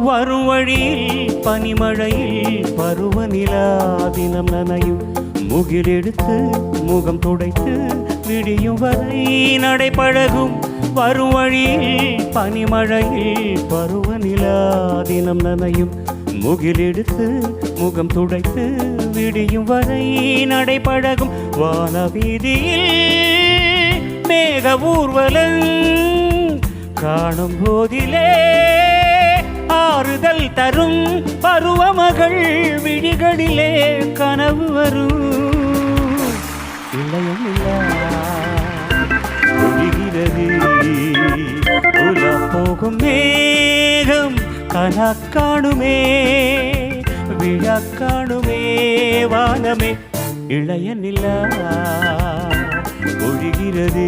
வரும் வழியில் பனிமழையில் பருவநிலா தினம் நனையும் முகிலெடுத்து முகம் துடைத்து விடியும் வரை நடைபழகும் வரும் வழியில் பனிமழையில் பருவநிலா தினம் நனையும் முகிலெடுத்து முகம் துடைத்து விடியும் வரை நடைபழகும் வானவீதியில் மேக ஊர்வலம் காணும் போதிலே ஆறுதல் தரும் பருவமகள் விழிகளிலே கனவு வரும் இளையமில்லா ஒழிகிறது உலா போகும் மேகம் கனா காணுமே விழா காணுமே வானமே இளைய நிலா ஒழிகிறது